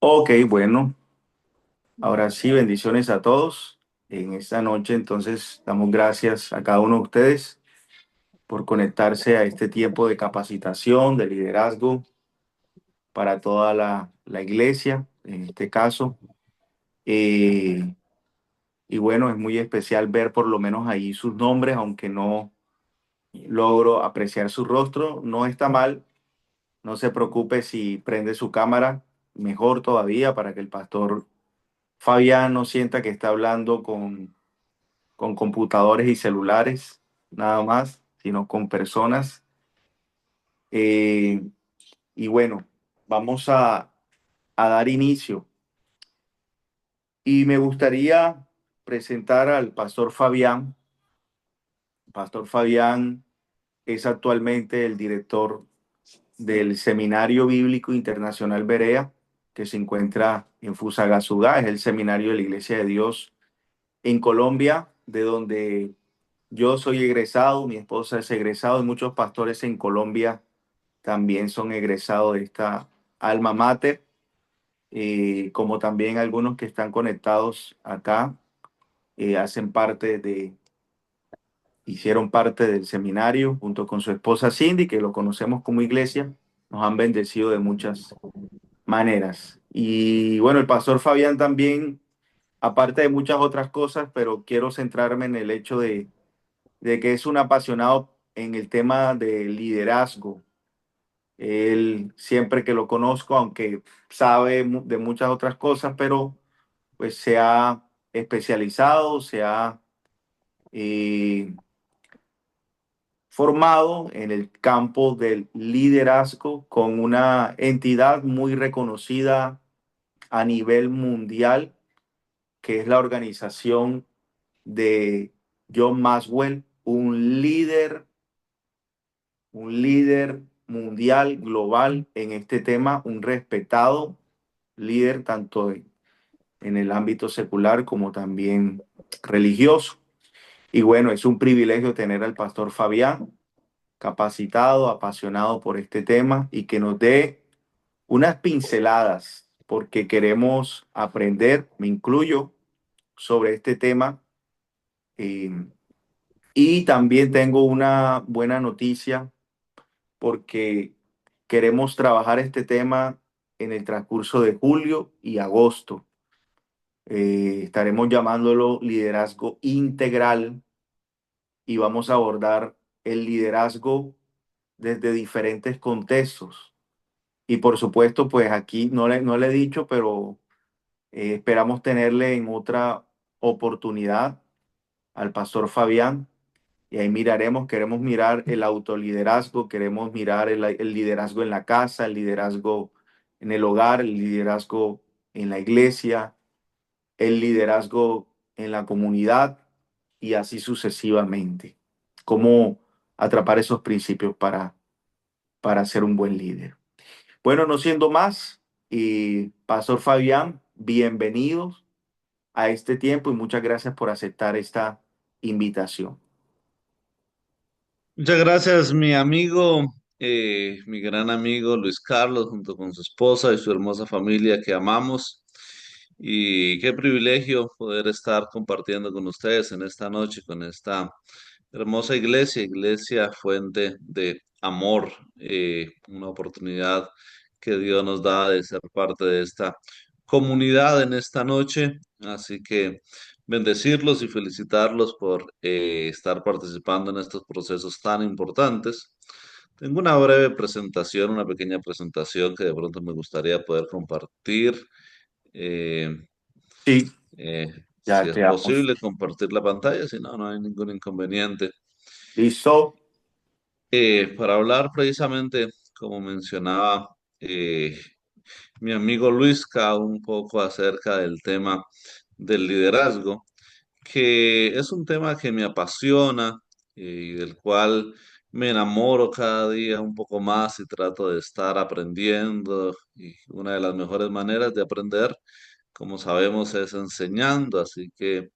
Ok, bueno, ahora sí, bendiciones a todos. En esta noche, entonces, damos gracias a cada uno de ustedes por conectarse a este tiempo de capacitación, de liderazgo para toda la iglesia, en este caso. Eh, y bueno, es muy especial ver por lo menos ahí sus nombres, aunque no logro apreciar su rostro. No está mal, no se preocupe si prende su cámara, mejor todavía para que el pastor Fabián no sienta que está hablando con computadores y celulares, nada más, sino con personas. Eh, y bueno, vamos a dar inicio. Y me gustaría presentar al pastor Fabián. Pastor Fabián es actualmente el director del Seminario Bíblico Internacional Berea, que se encuentra en Fusagasugá, es el seminario de la Iglesia de Dios en Colombia, de donde yo soy egresado, mi esposa es egresado y muchos pastores en Colombia también son egresados de esta alma mater, como también algunos que están conectados acá, hacen parte hicieron parte del seminario junto con su esposa Cindy, que lo conocemos como iglesia, nos han bendecido de muchas maneras. Y bueno, el pastor Fabián también, aparte de muchas otras cosas, pero quiero centrarme en el hecho de que es un apasionado en el tema de liderazgo. Él siempre que lo conozco, aunque sabe de muchas otras cosas, pero pues se ha especializado, se ha eh, formado en el campo del liderazgo con una entidad muy reconocida a nivel mundial, que es la organización de John Maxwell, un líder mundial, global en este tema, un respetado líder tanto en el ámbito secular como también religioso. Y bueno, es un privilegio tener al pastor Fabián capacitado, apasionado por este tema y que nos dé unas pinceladas porque queremos aprender, me incluyo, sobre este tema. eh, y también tengo una buena noticia porque queremos trabajar este tema en el transcurso de julio y agosto. Estaremos llamándolo liderazgo integral y vamos a abordar el liderazgo desde diferentes contextos. Y por supuesto, pues aquí no le he dicho, pero esperamos tenerle en otra oportunidad al pastor Fabián. Y ahí miraremos, queremos mirar el autoliderazgo, queremos mirar el liderazgo en la casa, el liderazgo en el hogar, el liderazgo en la iglesia, el liderazgo en la comunidad y así sucesivamente. Cómo atrapar esos principios para ser un buen líder. Bueno, no siendo más, y Pastor Fabián, bienvenidos a este tiempo y muchas gracias por aceptar esta invitación. Muchas gracias, mi amigo, mi gran amigo Luis Carlos, junto con su esposa y su hermosa familia que amamos. Y qué privilegio poder estar compartiendo con ustedes en esta noche, con esta hermosa iglesia, iglesia fuente de amor, una oportunidad que Dios nos da de ser parte de esta comunidad en esta noche. Así que bendecirlos y felicitarlos por estar participando en estos procesos tan importantes. Tengo una breve presentación, una pequeña presentación que de pronto me gustaría poder compartir. Eh, Sí, eh, si ya es quedamos. posible, compartir la pantalla, si no, no hay ningún inconveniente. Listo. Para hablar precisamente, como mencionaba mi amigo Luisca, un poco acerca del tema del liderazgo, que es un tema que me apasiona y del cual me enamoro cada día un poco más y trato de estar aprendiendo. Y una de las mejores maneras de aprender, como sabemos, es enseñando. Así que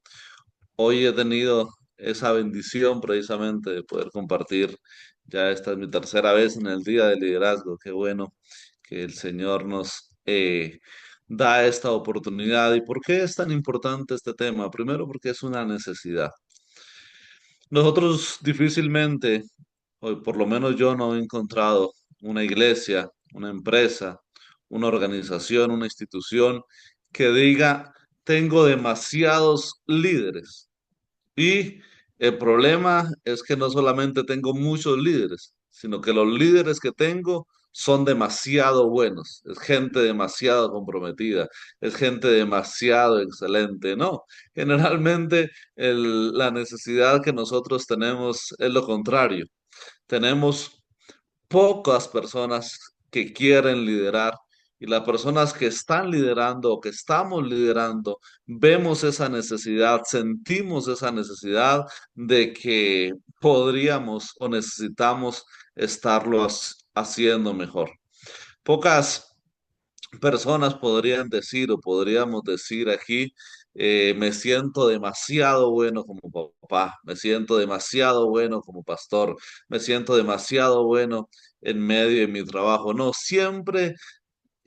hoy he tenido esa bendición precisamente de poder compartir. Ya esta es mi tercera vez en el Día del Liderazgo. Qué bueno que el Señor nos da esta oportunidad. ¿Y por qué es tan importante este tema? Primero porque es una necesidad. Nosotros difícilmente, o por lo menos yo no he encontrado una iglesia, una empresa, una organización, una institución que diga, tengo demasiados líderes. Y el problema es que no solamente tengo muchos líderes, sino que los líderes que tengo son demasiado buenos. Es gente demasiado comprometida, es gente demasiado excelente. No, generalmente la necesidad que nosotros tenemos es lo contrario. Tenemos pocas personas que quieren liderar y las personas que están liderando o que estamos liderando, vemos esa necesidad, sentimos esa necesidad de que podríamos o necesitamos estarlo haciendo mejor. Pocas personas podrían decir o podríamos decir aquí, me siento demasiado bueno como papá, me siento demasiado bueno como pastor, me siento demasiado bueno en medio de mi trabajo. No, siempre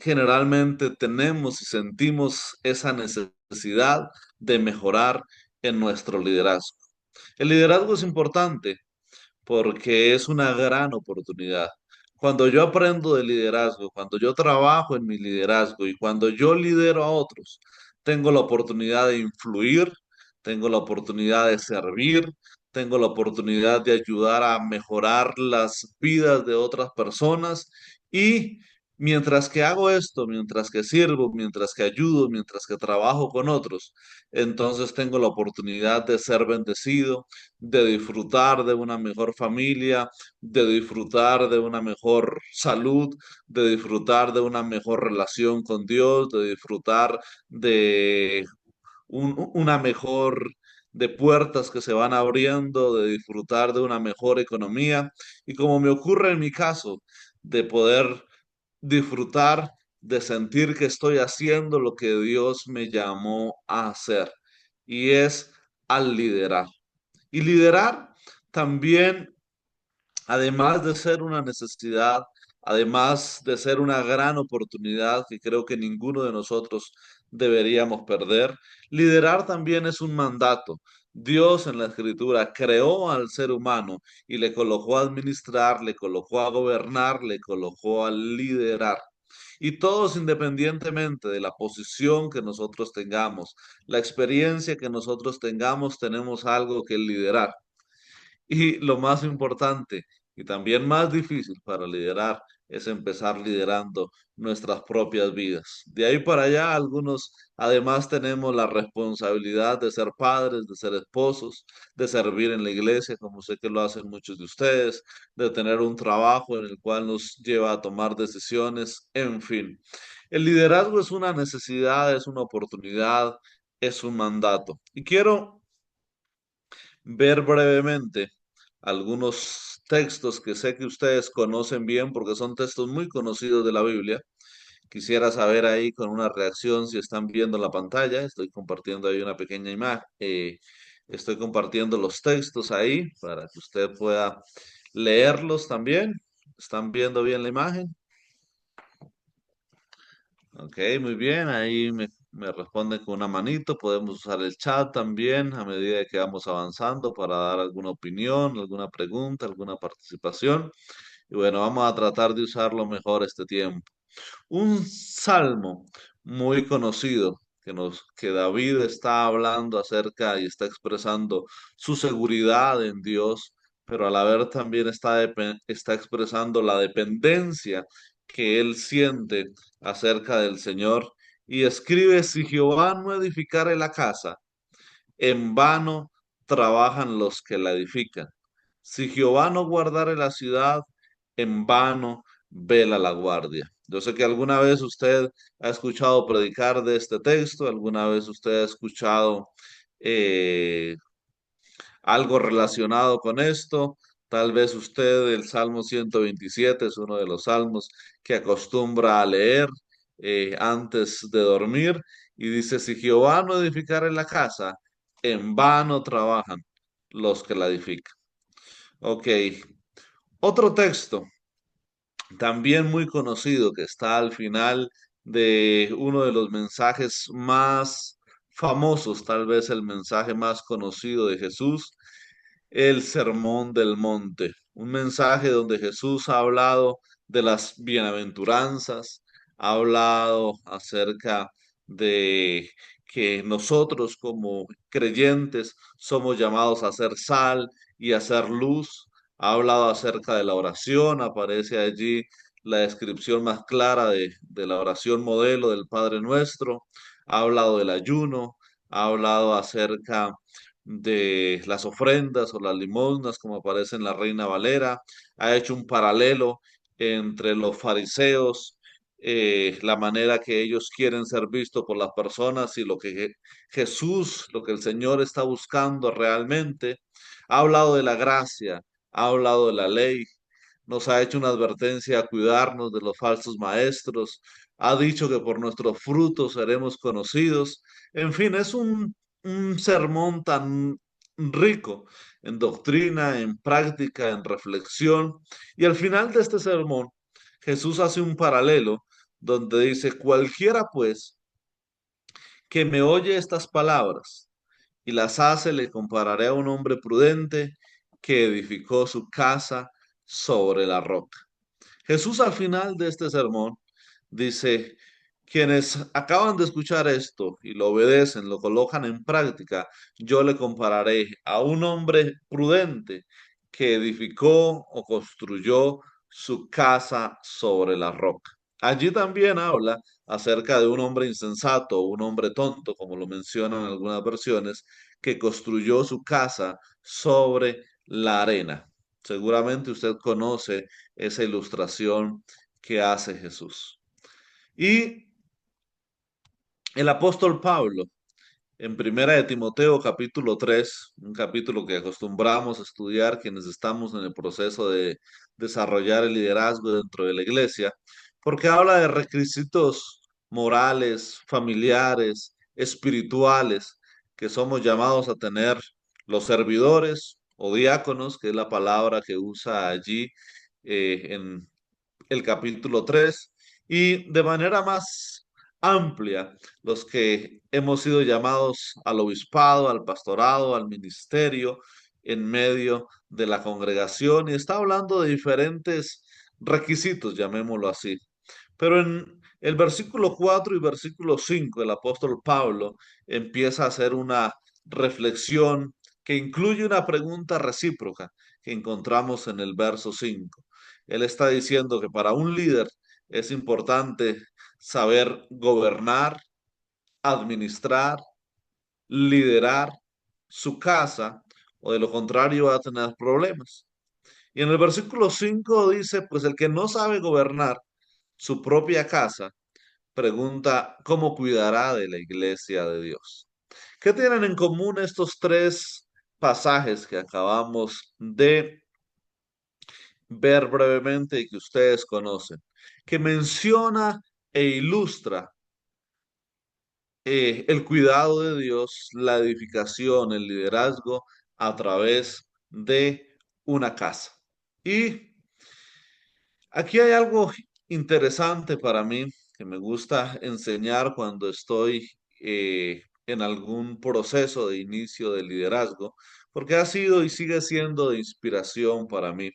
generalmente tenemos y sentimos esa necesidad de mejorar en nuestro liderazgo. El liderazgo es importante porque es una gran oportunidad. Cuando yo aprendo de liderazgo, cuando yo trabajo en mi liderazgo y cuando yo lidero a otros, tengo la oportunidad de influir, tengo la oportunidad de servir, tengo la oportunidad de ayudar a mejorar las vidas de otras personas y mientras que hago esto, mientras que sirvo, mientras que ayudo, mientras que trabajo con otros, entonces tengo la oportunidad de ser bendecido, de disfrutar de una mejor familia, de disfrutar de una mejor salud, de disfrutar de una mejor relación con Dios, de disfrutar de una mejor, de puertas que se van abriendo, de disfrutar de una mejor economía y como me ocurre en mi caso, de poder disfrutar, de sentir que estoy haciendo lo que Dios me llamó a hacer y es al liderar. Y liderar también, además de ser una necesidad, además de ser una gran oportunidad que creo que ninguno de nosotros deberíamos perder, liderar también es un mandato. Dios en la escritura creó al ser humano y le colocó a administrar, le colocó a gobernar, le colocó a liderar. Y todos, independientemente de la posición que nosotros tengamos, la experiencia que nosotros tengamos, tenemos algo que liderar. Y lo más importante y también más difícil para liderar es empezar liderando nuestras propias vidas. De ahí para allá, algunos además tenemos la responsabilidad de ser padres, de ser esposos, de servir en la iglesia, como sé que lo hacen muchos de ustedes, de tener un trabajo en el cual nos lleva a tomar decisiones, en fin. El liderazgo es una necesidad, es una oportunidad, es un mandato. Y quiero ver brevemente algunos textos que sé que ustedes conocen bien porque son textos muy conocidos de la Biblia. Quisiera saber ahí con una reacción si están viendo la pantalla. Estoy compartiendo ahí una pequeña imagen. Estoy compartiendo los textos ahí para que usted pueda leerlos también. ¿Están viendo bien la imagen? Ok, muy bien. Ahí me responden con una manito. Podemos usar el chat también a medida que vamos avanzando para dar alguna opinión, alguna pregunta, alguna participación. Y bueno, vamos a tratar de usarlo mejor este tiempo. Un salmo muy conocido que David está hablando acerca y está expresando su seguridad en Dios, pero a la vez también está expresando la dependencia que él siente acerca del Señor. Y escribe, si Jehová no edificare la casa, en vano trabajan los que la edifican. Si Jehová no guardare la ciudad, en vano vela la guardia. Yo sé que alguna vez usted ha escuchado predicar de este texto, alguna vez usted ha escuchado eh, algo relacionado con esto. Tal vez usted el Salmo 127 es uno de los salmos que acostumbra a leer antes de dormir y dice, si Jehová no edificare la casa, en vano trabajan los que la edifican. Ok, otro texto también muy conocido que está al final de uno de los mensajes más famosos, tal vez el mensaje más conocido de Jesús, el Sermón del Monte, un mensaje donde Jesús ha hablado de las bienaventuranzas, ha hablado acerca de que nosotros como creyentes somos llamados a hacer sal y a hacer luz. Ha hablado acerca de la oración, aparece allí la descripción más clara de la oración modelo del Padre Nuestro. Ha hablado del ayuno, ha hablado acerca de las ofrendas o las limosnas, como aparece en la Reina Valera. Ha hecho un paralelo entre los fariseos, la manera que ellos quieren ser vistos por las personas y lo que Jesús, lo que el Señor está buscando realmente. Ha hablado de la gracia, ha hablado de la ley, nos ha hecho una advertencia a cuidarnos de los falsos maestros, ha dicho que por nuestros frutos seremos conocidos. En fin, es un sermón tan rico en doctrina, en práctica, en reflexión. Y al final de este sermón, Jesús hace un paralelo donde dice, cualquiera pues que me oye estas palabras y las hace, le compararé a un hombre prudente que edificó su casa sobre la roca. Jesús al final de este sermón dice, quienes acaban de escuchar esto y lo obedecen, lo colocan en práctica, yo le compararé a un hombre prudente que edificó o construyó su casa sobre la roca. Allí también habla acerca de un hombre insensato, un hombre tonto, como lo mencionan algunas versiones, que construyó su casa sobre la arena. Seguramente usted conoce esa ilustración que hace Jesús. Y el apóstol Pablo, en Primera de Timoteo capítulo 3, un capítulo que acostumbramos a estudiar quienes estamos en el proceso de desarrollar el liderazgo dentro de la iglesia, porque habla de requisitos morales, familiares, espirituales, que somos llamados a tener los servidores o diáconos, que es la palabra que usa allí en el capítulo 3 y de manera más amplia, los que hemos sido llamados al obispado, al pastorado, al ministerio en medio de la congregación y está hablando de diferentes requisitos, llamémoslo así. Pero en el versículo 4 y versículo 5 el apóstol Pablo empieza a hacer una reflexión que incluye una pregunta recíproca que encontramos en el verso 5. Él está diciendo que para un líder es importante saber gobernar, administrar, liderar su casa, o de lo contrario va a tener problemas. Y en el versículo 5 dice, pues el que no sabe gobernar su propia casa, pregunta cómo cuidará de la iglesia de Dios. ¿Qué tienen en común estos tres pasajes que acabamos de ver brevemente y que ustedes conocen? Que menciona e ilustra el cuidado de Dios, la edificación, el liderazgo a través de una casa. Y aquí hay algo interesante para mí que me gusta enseñar cuando estoy en algún proceso de inicio de liderazgo, porque ha sido y sigue siendo de inspiración para mí.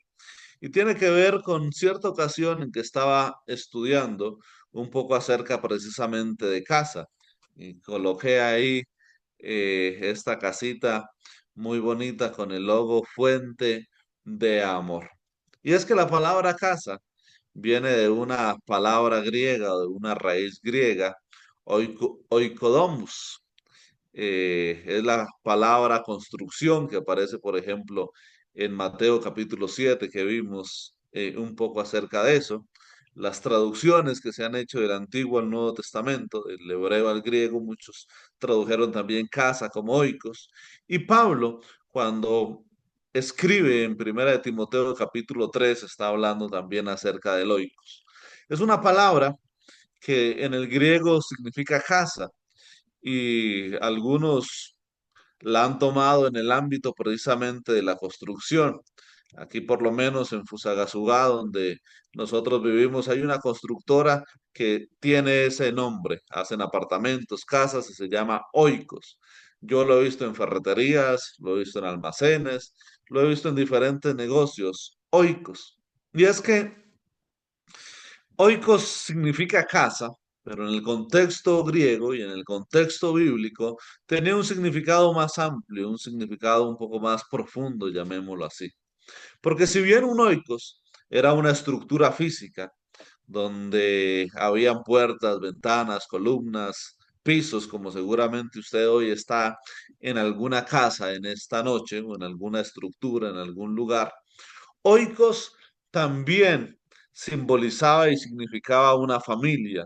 Y tiene que ver con cierta ocasión en que estaba estudiando un poco acerca precisamente de casa. Y coloqué ahí esta casita muy bonita con el logo Fuente de Amor. Y es que la palabra casa viene de una palabra griega, de una raíz griega, oikodomos, es la palabra construcción que aparece, por ejemplo, en Mateo capítulo 7, que vimos un poco acerca de eso. Las traducciones que se han hecho del Antiguo al Nuevo Testamento, del hebreo al griego, muchos tradujeron también casa como oikos. Y Pablo, cuando escribe en Primera de Timoteo capítulo 3, está hablando también acerca del oikos. Es una palabra que en el griego significa casa y algunos la han tomado en el ámbito precisamente de la construcción. Aquí por lo menos en Fusagasugá, donde nosotros vivimos, hay una constructora que tiene ese nombre. Hacen apartamentos, casas y se llama Oikos. Yo lo he visto en ferreterías, lo he visto en almacenes, lo he visto en diferentes negocios. Oikos. Y es que Oikos significa casa, pero en el contexto griego y en el contexto bíblico tenía un significado más amplio, un significado un poco más profundo, llamémoslo así. Porque si bien un oikos era una estructura física donde habían puertas, ventanas, columnas, pisos, como seguramente usted hoy está en alguna casa en esta noche o en alguna estructura, en algún lugar, oikos también simbolizaba y significaba una familia,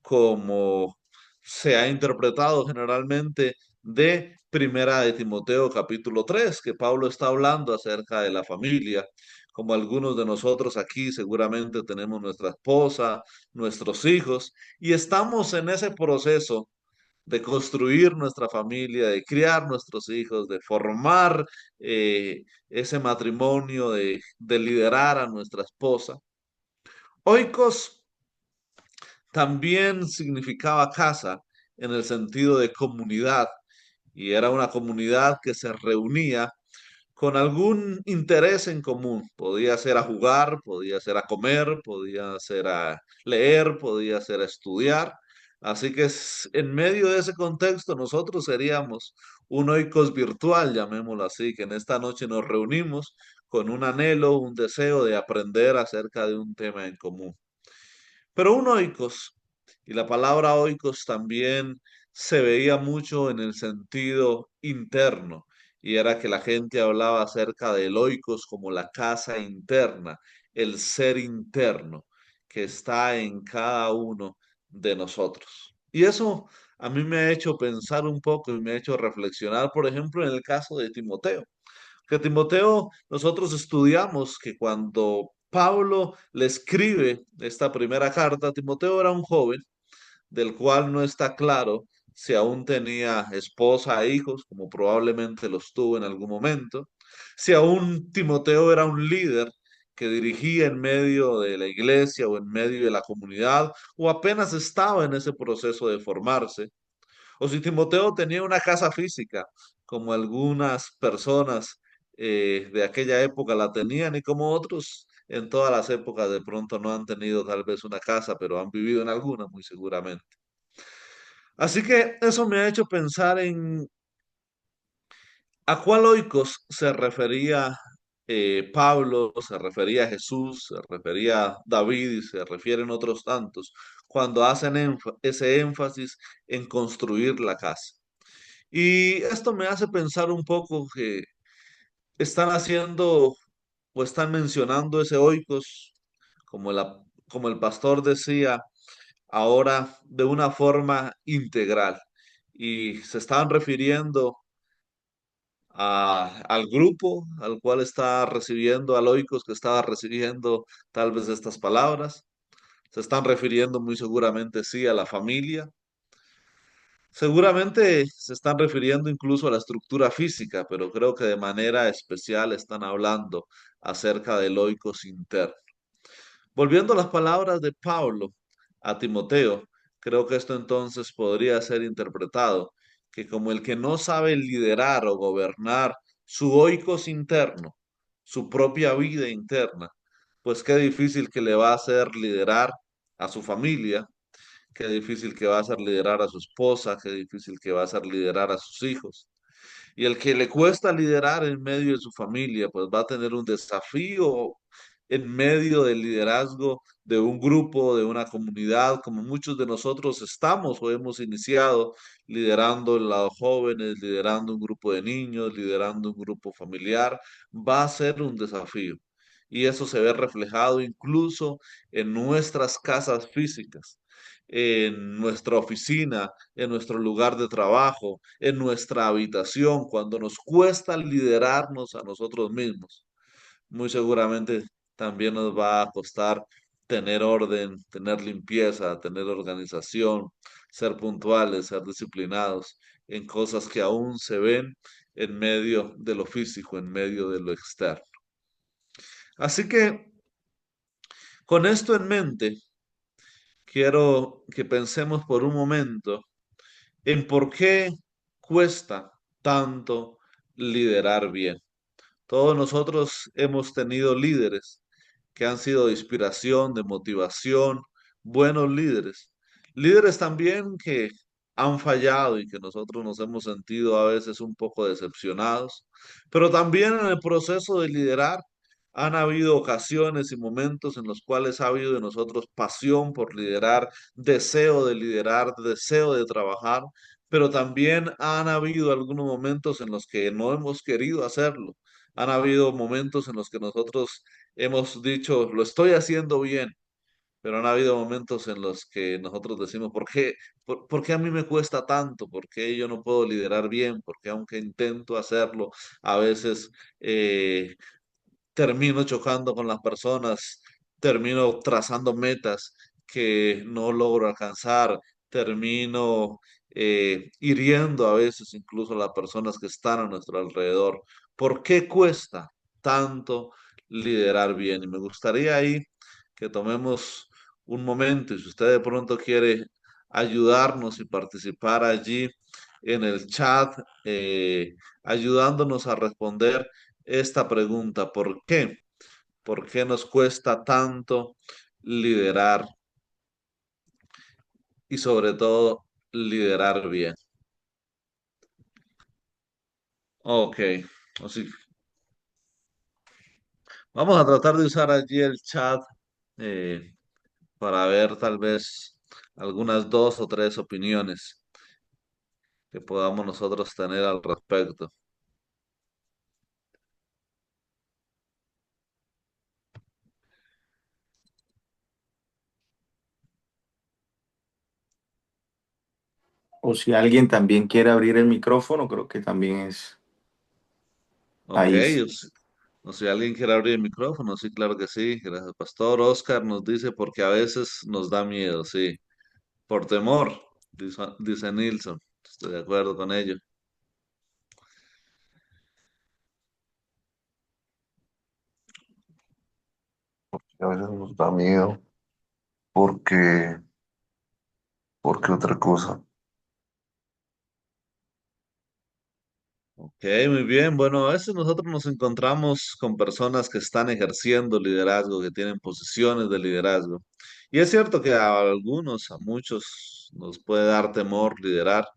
como se ha interpretado generalmente de Primera de Timoteo capítulo 3 que Pablo está hablando acerca de la familia. Como algunos de nosotros aquí seguramente tenemos nuestra esposa, nuestros hijos, y estamos en ese proceso de construir nuestra familia, de criar nuestros hijos, de formar ese matrimonio, de liderar a nuestra esposa. Oikos también significaba casa en el sentido de comunidad y era una comunidad que se reunía con algún interés en común. Podía ser a jugar, podía ser a comer, podía ser a leer, podía ser a estudiar. Así que en medio de ese contexto nosotros seríamos un oikos virtual, llamémoslo así, que en esta noche nos reunimos con un anhelo, un deseo de aprender acerca de un tema en común. Pero un oikos, y la palabra oikos también se veía mucho en el sentido interno, y era que la gente hablaba acerca del oikos como la casa interna, el ser interno que está en cada uno de nosotros. Y eso a mí me ha hecho pensar un poco y me ha hecho reflexionar, por ejemplo, en el caso de Timoteo. Que Timoteo, nosotros estudiamos que cuando Pablo le escribe esta primera carta, Timoteo era un joven del cual no está claro si aún tenía esposa e hijos, como probablemente los tuvo en algún momento, si aún Timoteo era un líder que dirigía en medio de la iglesia o en medio de la comunidad, o apenas estaba en ese proceso de formarse, o si Timoteo tenía una casa física, como algunas personas de aquella época la tenían y como otros en todas las épocas de pronto no han tenido tal vez una casa, pero han vivido en alguna muy seguramente. Así que eso me ha hecho pensar en a cuál oikos se refería Pablo, se refería Jesús, se refería David y se refieren otros tantos cuando hacen ese énfasis en construir la casa. Y esto me hace pensar un poco que están haciendo o están mencionando ese oikos, como, como el pastor decía, ahora de una forma integral. Y se estaban refiriendo al grupo al cual está recibiendo, al oikos que estaba recibiendo tal vez estas palabras. Se están refiriendo muy seguramente sí a la familia. Seguramente se están refiriendo incluso a la estructura física, pero creo que de manera especial están hablando acerca del oikos interno. Volviendo a las palabras de Pablo a Timoteo, creo que esto entonces podría ser interpretado que como el que no sabe liderar o gobernar su oikos interno, su propia vida interna, pues qué difícil que le va a hacer liderar a su familia, qué difícil que va a ser liderar a su esposa, qué difícil que va a ser liderar a sus hijos. Y el que le cuesta liderar en medio de su familia, pues va a tener un desafío en medio del liderazgo de un grupo, de una comunidad, como muchos de nosotros estamos o hemos iniciado liderando a los jóvenes, liderando un grupo de niños, liderando un grupo familiar, va a ser un desafío. Y eso se ve reflejado incluso en nuestras casas físicas, en nuestra oficina, en nuestro lugar de trabajo, en nuestra habitación, cuando nos cuesta liderarnos a nosotros mismos. Muy seguramente también nos va a costar tener orden, tener limpieza, tener organización, ser puntuales, ser disciplinados en cosas que aún se ven en medio de lo físico, en medio de lo externo. Así que con esto en mente, quiero que pensemos por un momento en por qué cuesta tanto liderar bien. Todos nosotros hemos tenido líderes que han sido de inspiración, de motivación, buenos líderes. Líderes también que han fallado y que nosotros nos hemos sentido a veces un poco decepcionados, pero también en el proceso de liderar han habido ocasiones y momentos en los cuales ha habido de nosotros pasión por liderar, deseo de trabajar, pero también han habido algunos momentos en los que no hemos querido hacerlo. Han habido momentos en los que nosotros hemos dicho, lo estoy haciendo bien, pero han habido momentos en los que nosotros decimos, por qué a mí me cuesta tanto? ¿Por qué yo no puedo liderar bien? ¿Por qué aunque intento hacerlo, a veces termino chocando con las personas, termino trazando metas que no logro alcanzar, termino hiriendo a veces incluso a las personas que están a nuestro alrededor? ¿Por qué cuesta tanto liderar bien? Y me gustaría ahí que tomemos un momento y si usted de pronto quiere ayudarnos y participar allí en el chat, ayudándonos a responder esta pregunta: ¿por qué? ¿Por qué nos cuesta tanto liderar y sobre todo liderar bien? Ok, así vamos a tratar de usar allí el chat eh, para ver tal vez algunas dos o tres opiniones que podamos nosotros tener al respecto. O si alguien también quiere abrir el micrófono, creo que también es Ok, ahí. o si alguien quiere abrir el micrófono, sí, claro que sí. Gracias, Pastor. Oscar nos dice porque a veces nos da miedo, sí. Por temor, dice Nilsson. Estoy de acuerdo con ello. A veces nos da miedo porque, porque otra cosa. Ok, muy bien. Bueno, a veces nosotros nos encontramos con personas que están ejerciendo liderazgo, que tienen posiciones de liderazgo. Y es cierto que a algunos, a muchos, nos puede dar temor liderar,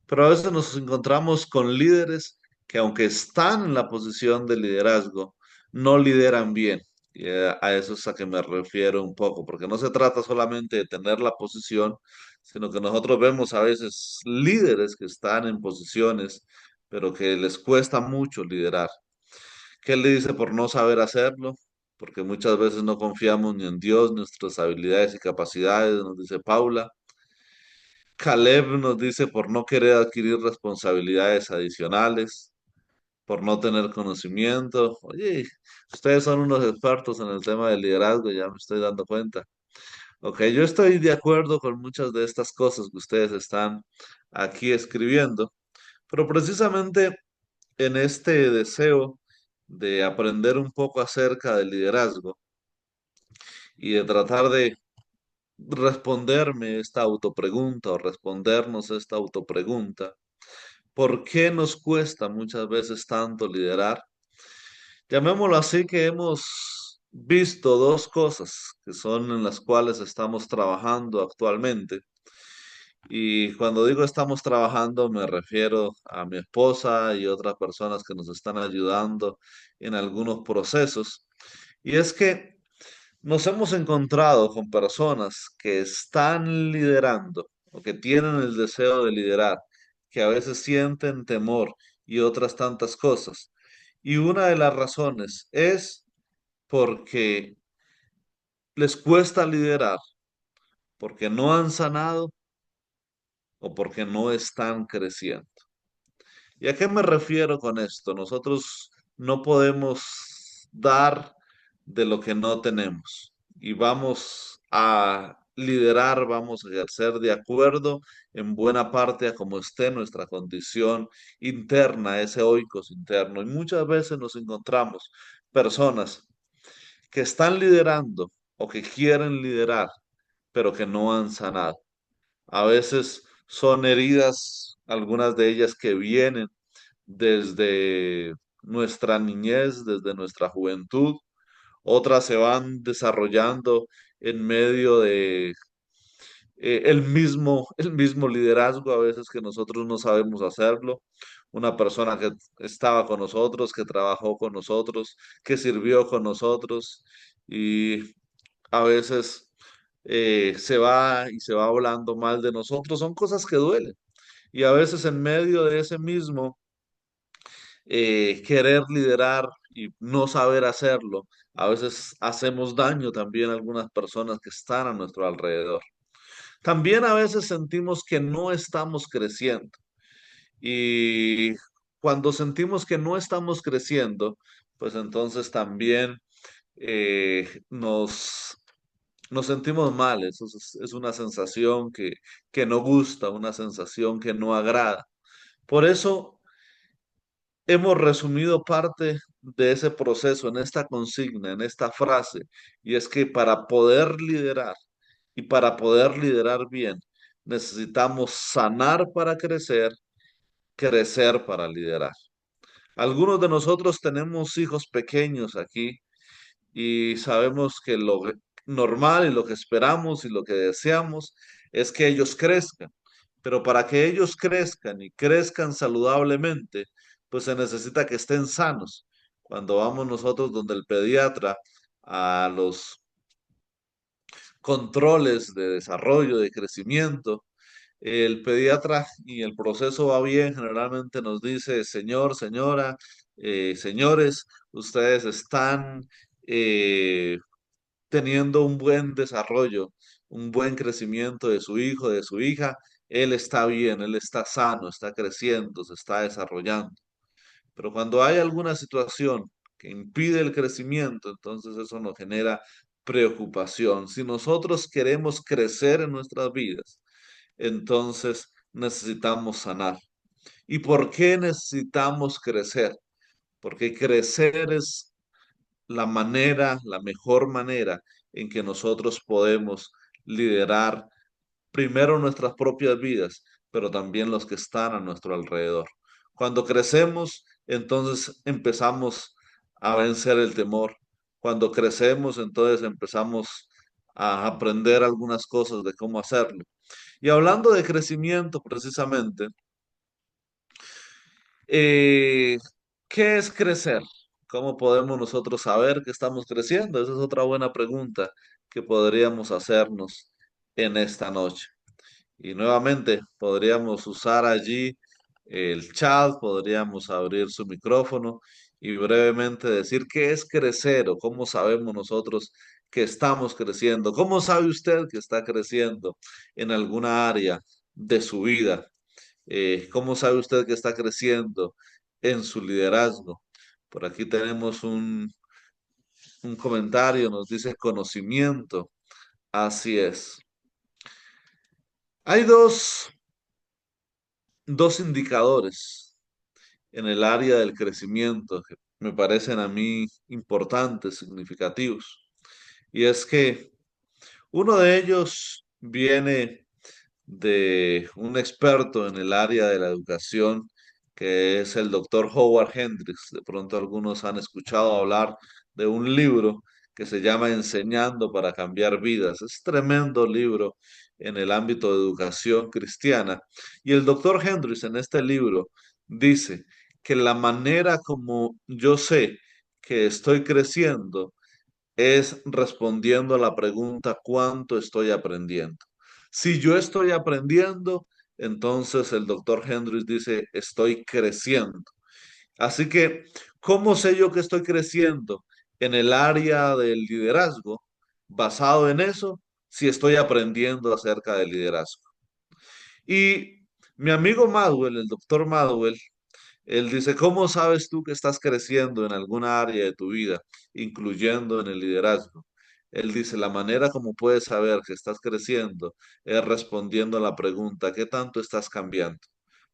pero a veces nos encontramos con líderes que aunque están en la posición de liderazgo, no lideran bien. Y a eso es a que me refiero un poco, porque no se trata solamente de tener la posición, sino que nosotros vemos a veces líderes que están en posiciones, pero que les cuesta mucho liderar. ¿Qué le dice por no saber hacerlo? Porque muchas veces no confiamos ni en Dios, nuestras habilidades y capacidades, nos dice Paula. Caleb nos dice por no querer adquirir responsabilidades adicionales, por no tener conocimiento. Oye, ustedes son unos expertos en el tema del liderazgo, ya me estoy dando cuenta. Ok, yo estoy de acuerdo con muchas de estas cosas que ustedes están aquí escribiendo, pero precisamente en este deseo de aprender un poco acerca del liderazgo y de tratar de responderme esta autopregunta o respondernos esta autopregunta, ¿por qué nos cuesta muchas veces tanto liderar? Llamémoslo así, que hemos visto dos cosas que son en las cuales estamos trabajando actualmente. Y cuando digo estamos trabajando, me refiero a mi esposa y otras personas que nos están ayudando en algunos procesos. Y es que nos hemos encontrado con personas que están liderando o que tienen el deseo de liderar, que a veces sienten temor y otras tantas cosas. Y una de las razones es porque les cuesta liderar, porque no han sanado o porque no están creciendo. ¿Y a qué me refiero con esto? Nosotros no podemos dar de lo que no tenemos y vamos a liderar, vamos a ejercer de acuerdo en buena parte a cómo esté nuestra condición interna, ese oikos interno. Y muchas veces nos encontramos personas que están liderando o que quieren liderar, pero que no han sanado. A veces son heridas, algunas de ellas que vienen desde nuestra niñez, desde nuestra juventud, otras se van desarrollando en medio de el mismo liderazgo, a veces que nosotros no sabemos hacerlo. Una persona que estaba con nosotros, que trabajó con nosotros, que sirvió con nosotros y a veces se va y se va hablando mal de nosotros. Son cosas que duelen. Y a veces en medio de ese mismo querer liderar y no saber hacerlo, a veces hacemos daño también a algunas personas que están a nuestro alrededor. También a veces sentimos que no estamos creciendo y cuando sentimos que no estamos creciendo, pues entonces también nos sentimos mal. Eso es una sensación que no gusta, una sensación que no agrada. Por eso hemos resumido parte de ese proceso en esta consigna, en esta frase, y es que para poder liderar y para poder liderar bien, necesitamos sanar para crecer, crecer para liderar. Algunos de nosotros tenemos hijos pequeños aquí y sabemos que lo normal y lo que esperamos y lo que deseamos es que ellos crezcan. Pero para que ellos crezcan y crezcan saludablemente, pues se necesita que estén sanos. Cuando vamos nosotros donde el pediatra a los controles de desarrollo, de crecimiento, el pediatra y el proceso va bien, generalmente nos dice, señor, señora, señores, ustedes están eh, teniendo un buen desarrollo, un buen crecimiento de su hijo, de su hija. Él está bien, él está sano, está creciendo, se está desarrollando. Pero cuando hay alguna situación que impide el crecimiento, entonces eso nos genera preocupación. Si nosotros queremos crecer en nuestras vidas, entonces necesitamos sanar. ¿Y por qué necesitamos crecer? Porque crecer es la manera, la mejor manera en que nosotros podemos liderar primero nuestras propias vidas, pero también los que están a nuestro alrededor. Cuando crecemos, entonces empezamos a vencer el temor. Cuando crecemos, entonces empezamos a aprender algunas cosas de cómo hacerlo. Y hablando de crecimiento, precisamente, eh, ¿qué es crecer? ¿Cómo podemos nosotros saber que estamos creciendo? Esa es otra buena pregunta que podríamos hacernos en esta noche. Y nuevamente podríamos usar allí el chat, podríamos abrir su micrófono y brevemente decir qué es crecer o cómo sabemos nosotros que estamos creciendo. ¿Cómo sabe usted que está creciendo en alguna área de su vida? ¿Cómo sabe usted que está creciendo en su liderazgo? Por aquí tenemos un comentario, nos dice conocimiento. Así es. Hay dos indicadores en el área del crecimiento que me parecen a mí importantes, significativos. Y es que uno de ellos viene de un experto en el área de la educación, que es el doctor Howard Hendricks. De pronto algunos han escuchado hablar de un libro que se llama Enseñando para cambiar vidas. Es tremendo libro en el ámbito de educación cristiana. Y el doctor Hendricks en este libro dice que la manera como yo sé que estoy creciendo es respondiendo a la pregunta ¿cuánto estoy aprendiendo? Si yo estoy aprendiendo, entonces el doctor Hendricks dice estoy creciendo. Así que, ¿cómo sé yo que estoy creciendo en el área del liderazgo? Basado en eso, si estoy aprendiendo acerca del liderazgo. Y mi amigo Madwell, el doctor Madwell, él dice, ¿cómo sabes tú que estás creciendo en alguna área de tu vida, incluyendo en el liderazgo? Él dice, la manera como puedes saber que estás creciendo es respondiendo a la pregunta, ¿qué tanto estás cambiando?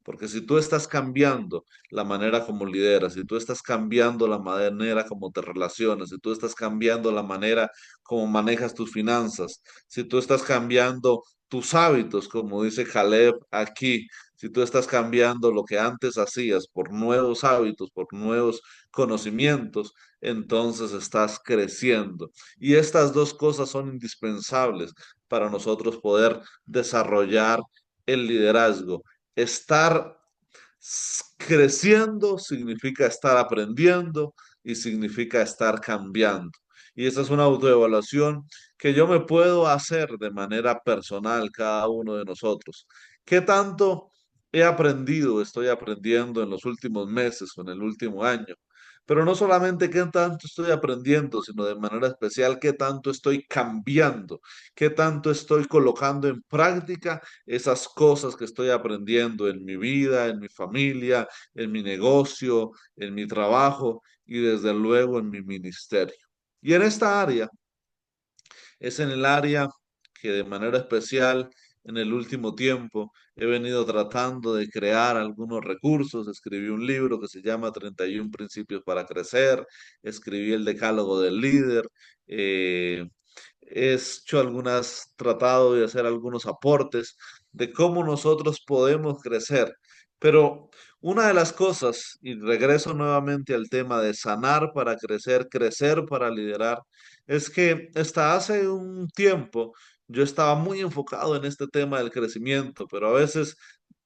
Porque si tú estás cambiando la manera como lideras, si tú estás cambiando la manera como te relacionas, si tú estás cambiando la manera como manejas tus finanzas, si tú estás cambiando tus hábitos, como dice Caleb aquí, si tú estás cambiando lo que antes hacías por nuevos hábitos, por nuevos conocimientos, entonces estás creciendo. Y estas dos cosas son indispensables para nosotros poder desarrollar el liderazgo. Estar creciendo significa estar aprendiendo y significa estar cambiando. Y esa es una autoevaluación que yo me puedo hacer de manera personal, cada uno de nosotros. ¿Qué tanto he aprendido, estoy aprendiendo en los últimos meses o en el último año? Pero no solamente qué tanto estoy aprendiendo, sino de manera especial qué tanto estoy cambiando, qué tanto estoy colocando en práctica esas cosas que estoy aprendiendo en mi vida, en mi familia, en mi negocio, en mi trabajo y desde luego en mi ministerio. Y en esta área es en el área que de manera especial en el último tiempo he venido tratando de crear algunos recursos. Escribí un libro que se llama 31 Principios para Crecer, escribí el Decálogo del Líder, eh, he hecho algunas, tratado de hacer algunos aportes de cómo nosotros podemos crecer. Pero una de las cosas, y regreso nuevamente al tema de sanar para crecer, crecer para liderar, es que hasta hace un tiempo yo estaba muy enfocado en este tema del crecimiento, pero a veces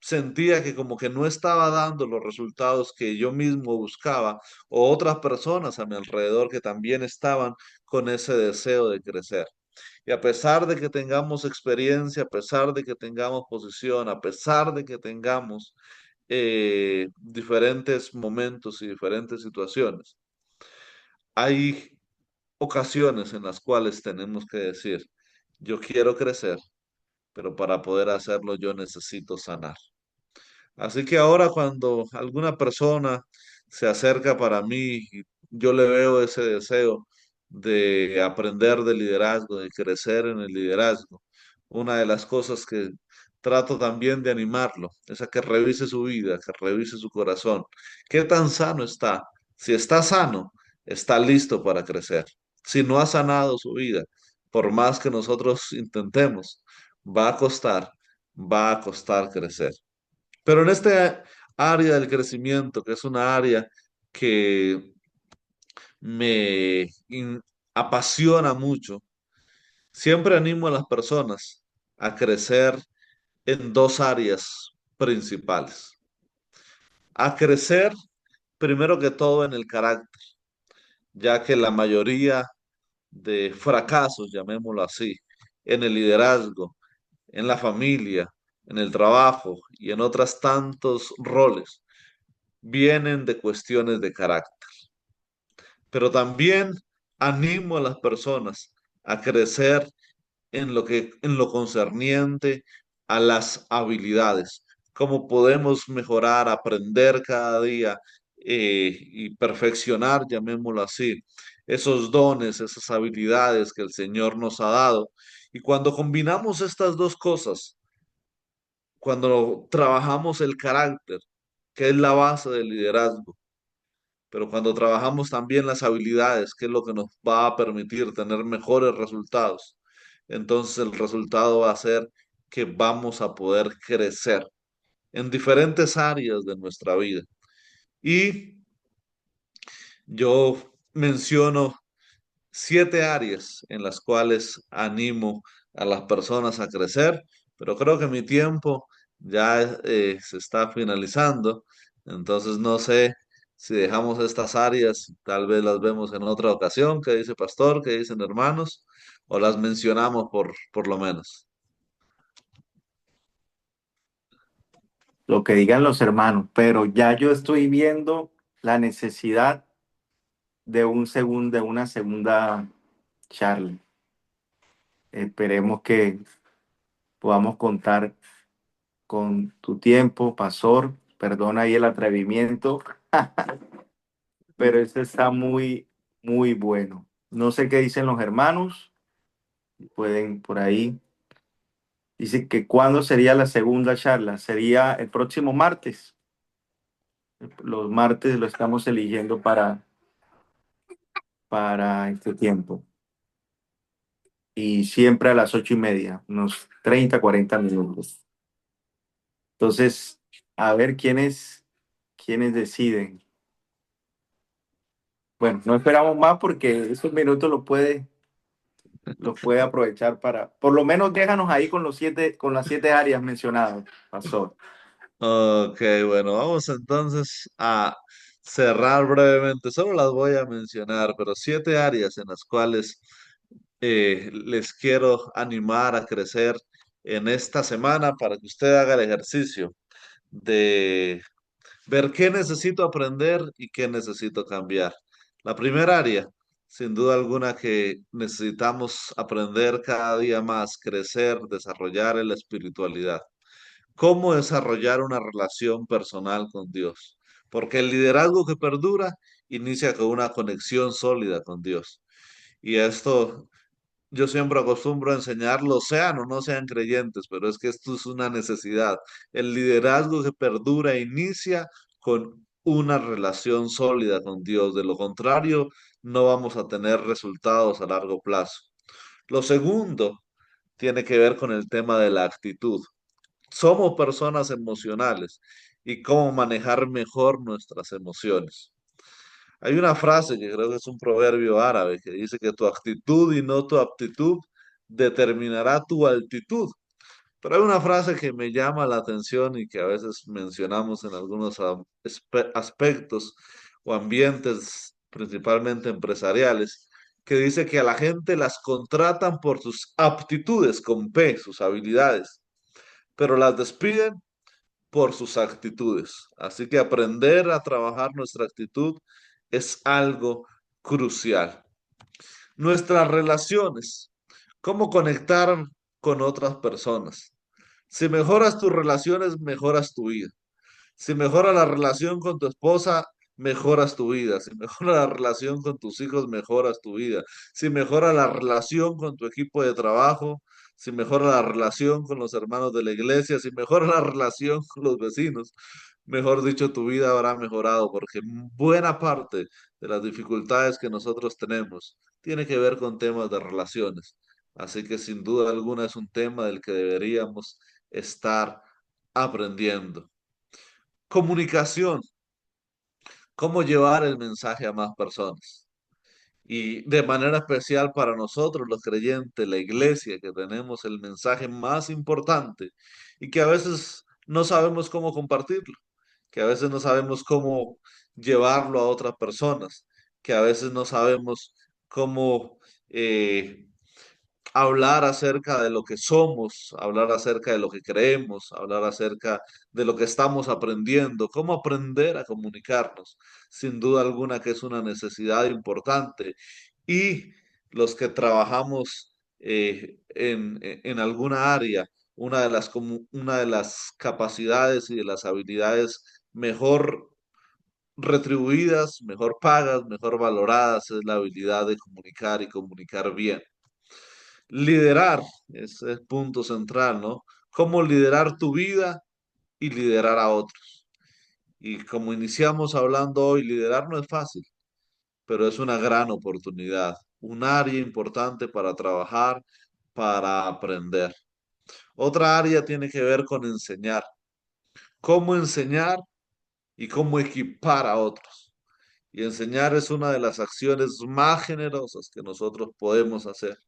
sentía que como que no estaba dando los resultados que yo mismo buscaba o otras personas a mi alrededor que también estaban con ese deseo de crecer. Y a pesar de que tengamos experiencia, a pesar de que tengamos posición, a pesar de que tengamos diferentes momentos y diferentes situaciones, hay ocasiones en las cuales tenemos que decir, yo quiero crecer, pero para poder hacerlo yo necesito sanar. Así que ahora cuando alguna persona se acerca para mí y yo le veo ese deseo de aprender de liderazgo, de crecer en el liderazgo, una de las cosas que trato también de animarlo es a que revise su vida, que revise su corazón. ¿Qué tan sano está? Si está sano, está listo para crecer. Si no ha sanado su vida, por más que nosotros intentemos, va a costar, va a costar crecer. Pero en este área del crecimiento, que es una área que me apasiona mucho, siempre animo a las personas a crecer en dos áreas principales. A crecer primero que todo en el carácter, ya que la mayoría de fracasos, llamémoslo así, en el liderazgo, en la familia, en el trabajo y en otros tantos roles, vienen de cuestiones de carácter. Pero también animo a las personas a crecer en lo concerniente a las habilidades, cómo podemos mejorar, aprender cada día y perfeccionar, llamémoslo así, esos dones, esas habilidades que el Señor nos ha dado. Y cuando combinamos estas dos cosas, cuando trabajamos el carácter, que es la base del liderazgo, pero cuando trabajamos también las habilidades, que es lo que nos va a permitir tener mejores resultados, entonces el resultado va a ser que vamos a poder crecer en diferentes áreas de nuestra vida. Y yo menciono 7 áreas en las cuales animo a las personas a crecer, pero creo que mi tiempo ya se está finalizando, entonces no sé si dejamos estas áreas, tal vez las vemos en otra ocasión, ¿qué dice pastor? ¿Qué dicen hermanos? O las mencionamos por lo menos. Lo que digan los hermanos, pero ya yo estoy viendo la necesidad de una segunda charla. Esperemos que podamos contar con tu tiempo, pastor. Perdona ahí el atrevimiento, pero este está muy, muy bueno. No sé qué dicen los hermanos, pueden por ahí Dice que ¿cuándo sería la segunda charla? Sería el próximo martes. Los martes lo estamos eligiendo para este tiempo. Y siempre a las 8:30, unos 30, 40 minutos. Entonces, a ver quiénes deciden. Bueno, no esperamos más porque esos minutos los puede aprovechar para, por lo menos déjanos ahí con las 7 áreas mencionadas, pastor. Ok, bueno, vamos entonces a cerrar brevemente. Solo las voy a mencionar, pero 7 áreas en las cuales les quiero animar a crecer en esta semana para que usted haga el ejercicio de ver qué necesito aprender y qué necesito cambiar. La primera área, sin duda alguna, que necesitamos aprender cada día más, crecer, desarrollar en la espiritualidad. ¿Cómo desarrollar una relación personal con Dios? Porque el liderazgo que perdura inicia con una conexión sólida con Dios. Y esto yo siempre acostumbro a enseñarlo, sean o no sean creyentes, pero es que esto es una necesidad. El liderazgo que perdura inicia con una relación sólida con Dios. De lo contrario, no vamos a tener resultados a largo plazo. Lo segundo tiene que ver con el tema de la actitud. Somos personas emocionales y cómo manejar mejor nuestras emociones. Hay una frase que creo que es un proverbio árabe que dice que tu actitud y no tu aptitud determinará tu altitud. Pero hay una frase que me llama la atención y que a veces mencionamos en algunos aspectos o ambientes, principalmente empresariales, que dice que a la gente las contratan por sus aptitudes con P, sus habilidades, pero las despiden por sus actitudes. Así que aprender a trabajar nuestra actitud es algo crucial. Nuestras relaciones, cómo conectar con otras personas. Si mejoras tus relaciones, mejoras tu vida. Si mejora la relación con tu esposa, mejoras tu vida. Si mejora la relación con tus hijos, mejoras tu vida. Si mejora la relación con tu equipo de trabajo, si mejora la relación con los hermanos de la iglesia, si mejora la relación con los vecinos, mejor dicho, tu vida habrá mejorado, porque buena parte de las dificultades que nosotros tenemos tiene que ver con temas de relaciones. Así que sin duda alguna es un tema del que deberíamos estar aprendiendo. Comunicación, cómo llevar el mensaje a más personas. Y de manera especial para nosotros, los creyentes, la iglesia, que tenemos el mensaje más importante y que a veces no sabemos cómo compartirlo, que a veces no sabemos cómo llevarlo a otras personas, que a veces no sabemos cómo hablar acerca de lo que somos, hablar acerca de lo que creemos, hablar acerca de lo que estamos aprendiendo, cómo aprender a comunicarnos. Sin duda alguna que es una necesidad importante. Y los que trabajamos en alguna área, una de las capacidades y de las habilidades mejor retribuidas, mejor pagas, mejor valoradas es la habilidad de comunicar y comunicar bien. Liderar, ese es el punto central, ¿no? Cómo liderar tu vida y liderar a otros. Y como iniciamos hablando hoy, liderar no es fácil, pero es una gran oportunidad, un área importante para trabajar, para aprender. Otra área tiene que ver con enseñar. Cómo enseñar y cómo equipar a otros. Y enseñar es una de las acciones más generosas que nosotros podemos hacer.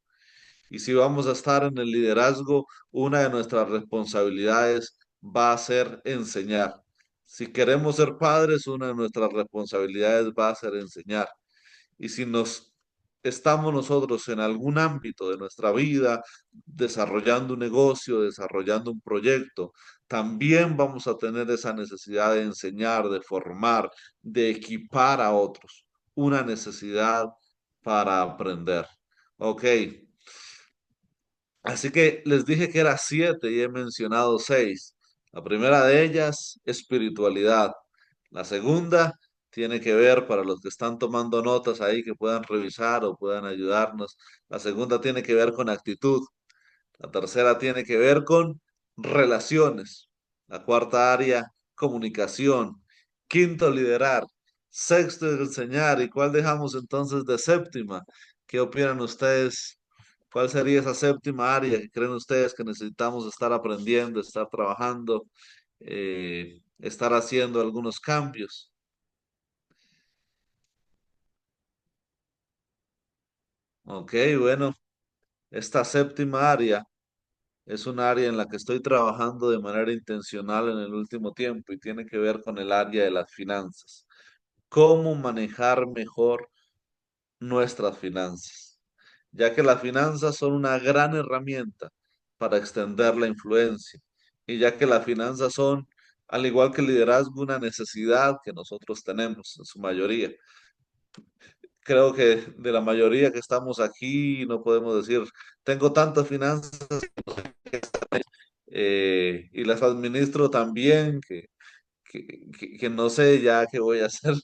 Y si vamos a estar en el liderazgo, una de nuestras responsabilidades va a ser enseñar. Si queremos ser padres, una de nuestras responsabilidades va a ser enseñar. Y si nos estamos nosotros en algún ámbito de nuestra vida, desarrollando un negocio, desarrollando un proyecto, también vamos a tener esa necesidad de enseñar, de formar, de equipar a otros. Una necesidad para aprender. Ok. Así que les dije que era 7 y he mencionado 6. La primera de ellas, espiritualidad. La segunda tiene que ver, para los que están tomando notas ahí, que puedan revisar o puedan ayudarnos. La segunda tiene que ver con actitud. La tercera tiene que ver con relaciones. La cuarta área, comunicación. Quinto, liderar. Sexto, enseñar. ¿Y cuál dejamos entonces de séptima? ¿Qué opinan ustedes? ¿Cuál sería esa séptima área que creen ustedes que necesitamos estar aprendiendo, estar trabajando, estar haciendo algunos cambios? Ok, bueno, esta séptima área es un área en la que estoy trabajando de manera intencional en el último tiempo y tiene que ver con el área de las finanzas. ¿Cómo manejar mejor nuestras finanzas? Ya que las finanzas son una gran herramienta para extender la influencia y ya que las finanzas son, al igual que el liderazgo, una necesidad que nosotros tenemos en su mayoría. Creo que de la mayoría que estamos aquí no podemos decir, tengo tantas finanzas y las administro tan bien que no sé ya qué voy a hacer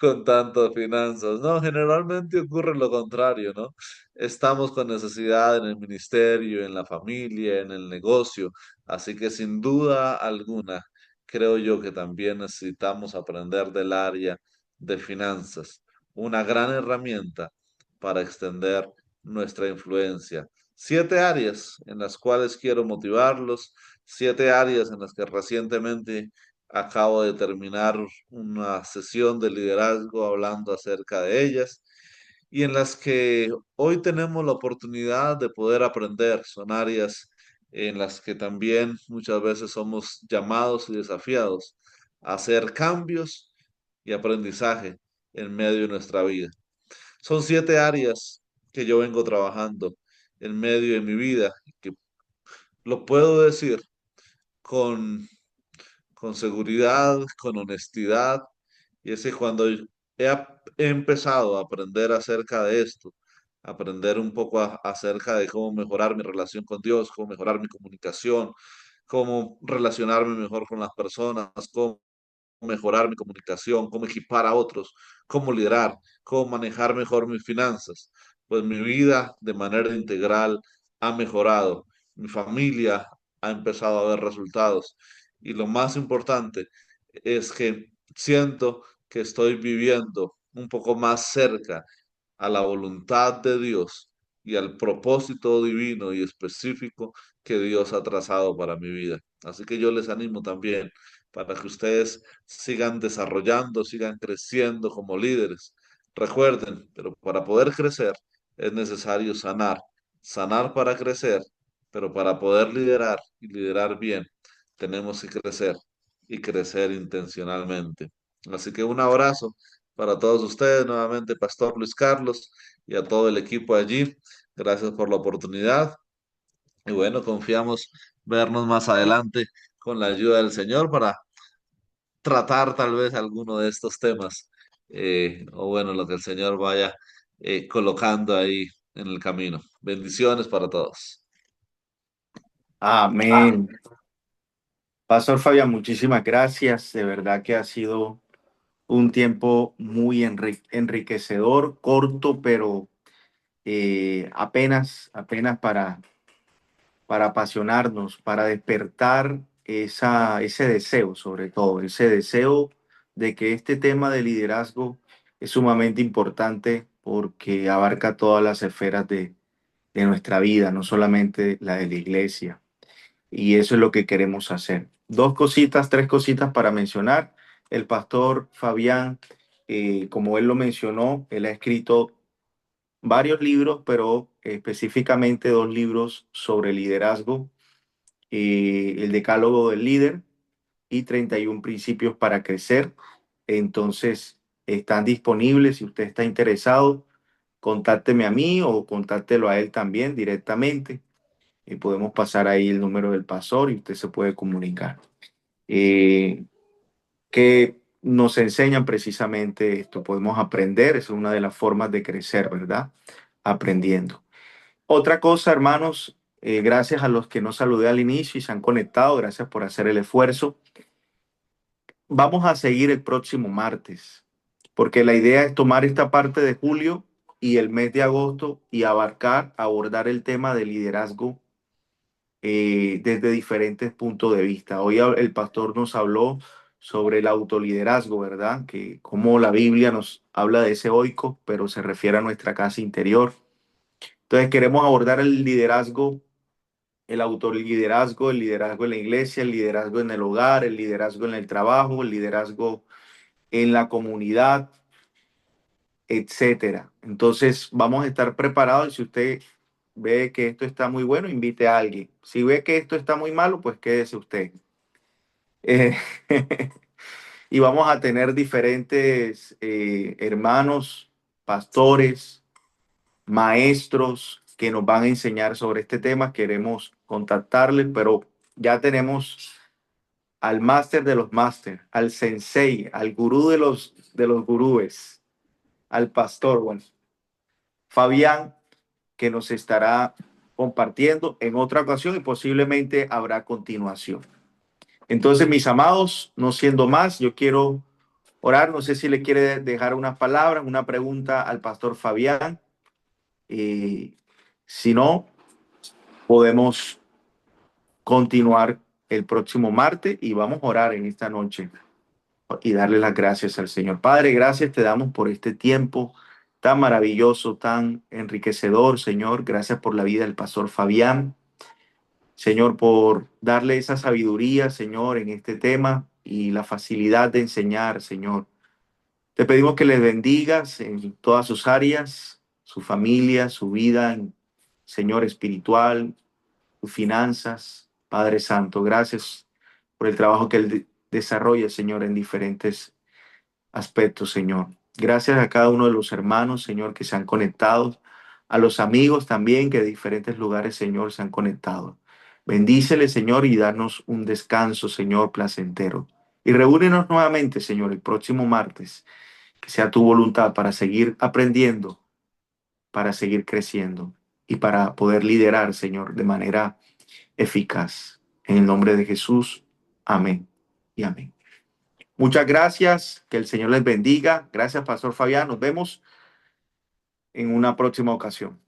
con tantas finanzas. No, generalmente ocurre lo contrario, ¿no? Estamos con necesidad en el ministerio, en la familia, en el negocio, así que sin duda alguna, creo yo que también necesitamos aprender del área de finanzas, una gran herramienta para extender nuestra influencia. Siete áreas en las cuales quiero motivarlos, siete áreas en las que recientemente acabo de terminar una sesión de liderazgo hablando acerca de ellas y en las que hoy tenemos la oportunidad de poder aprender. Son áreas en las que también muchas veces somos llamados y desafiados a hacer cambios y aprendizaje en medio de nuestra vida. Son siete áreas que yo vengo trabajando en medio de mi vida, que lo puedo decir con, con seguridad, con honestidad, y es que cuando he empezado a aprender acerca de esto, aprender un poco acerca de cómo mejorar mi relación con Dios, cómo mejorar mi comunicación, cómo relacionarme mejor con las personas, cómo mejorar mi comunicación, cómo equipar a otros, cómo liderar, cómo manejar mejor mis finanzas. Pues mi vida de manera integral ha mejorado, mi familia ha empezado a ver resultados y lo más importante es que siento que estoy viviendo un poco más cerca a la voluntad de Dios y al propósito divino y específico que Dios ha trazado para mi vida. Así que yo les animo también para que ustedes sigan desarrollando, sigan creciendo como líderes. Recuerden, pero para poder crecer es necesario sanar, sanar para crecer, pero para poder liderar y liderar bien, tenemos que crecer y crecer intencionalmente. Así que un abrazo para todos ustedes, nuevamente, Pastor Luis Carlos, y a todo el equipo allí. Gracias por la oportunidad. Y bueno, confiamos vernos más adelante con la ayuda del Señor para tratar tal vez alguno de estos temas, o bueno, lo que el Señor vaya colocando ahí en el camino. Bendiciones para todos. Amén. Pastor Fabián, muchísimas gracias. De verdad que ha sido un tiempo muy enriquecedor, corto, pero apenas para apasionarnos, para despertar ese deseo, sobre todo, ese deseo de que este tema de liderazgo es sumamente importante porque abarca todas las esferas de nuestra vida, no solamente la de la iglesia. Y eso es lo que queremos hacer. Dos cositas, tres cositas para mencionar. El pastor Fabián, como él lo mencionó, él ha escrito varios libros, pero específicamente dos libros sobre liderazgo, el Decálogo del Líder y 31 Principios para Crecer. Entonces, están disponibles. Si usted está interesado, contácteme a mí o contáctelo a él también directamente. Y podemos pasar ahí el número del pastor y usted se puede comunicar. Eh, que nos enseñan precisamente esto. Podemos aprender, es una de las formas de crecer, ¿verdad? Aprendiendo. Otra cosa, hermanos, gracias a los que no saludé al inicio y se han conectado, gracias por hacer el esfuerzo. Vamos a seguir el próximo martes, porque la idea es tomar esta parte de julio y el mes de agosto y abordar el tema de liderazgo desde diferentes puntos de vista. Hoy el pastor nos habló sobre el autoliderazgo, ¿verdad? Que como la Biblia nos habla de ese oikos, pero se refiere a nuestra casa interior. Entonces queremos abordar el liderazgo, el autoliderazgo, el liderazgo en la iglesia, el liderazgo en el hogar, el liderazgo en el trabajo, el liderazgo en la comunidad, etcétera. Entonces vamos a estar preparados y si usted ve que esto está muy bueno, invite a alguien. Si ve que esto está muy malo, pues quédese usted. Eh, y vamos a tener diferentes hermanos, pastores, maestros que nos van a enseñar sobre este tema. Queremos contactarles, pero ya tenemos al máster de los máster, al sensei, al gurú de los gurúes, al pastor, bueno, Fabián, que nos estará compartiendo en otra ocasión y posiblemente habrá continuación. Entonces, mis amados, no siendo más, yo quiero orar. No sé si le quiere dejar unas palabras, una pregunta al pastor Fabián. Si no, podemos continuar el próximo martes y vamos a orar en esta noche y darle las gracias al Señor. Padre, gracias te damos por este tiempo tan maravilloso, tan enriquecedor, Señor. Gracias por la vida del pastor Fabián. Señor, por darle esa sabiduría, Señor, en este tema y la facilidad de enseñar, Señor. Te pedimos que les bendigas en todas sus áreas, su familia, su vida, Señor, espiritual, sus finanzas. Padre Santo, gracias por el trabajo que él desarrolla, Señor, en diferentes aspectos, Señor. Gracias a cada uno de los hermanos, Señor, que se han conectado, a los amigos también que de diferentes lugares, Señor, se han conectado. Bendícele, Señor, y danos un descanso, Señor, placentero. Y reúnenos nuevamente, Señor, el próximo martes. Que sea tu voluntad para seguir aprendiendo, para seguir creciendo y para poder liderar, Señor, de manera eficaz. En el nombre de Jesús, amén y amén. Muchas gracias, que el Señor les bendiga. Gracias, Pastor Fabián. Nos vemos en una próxima ocasión.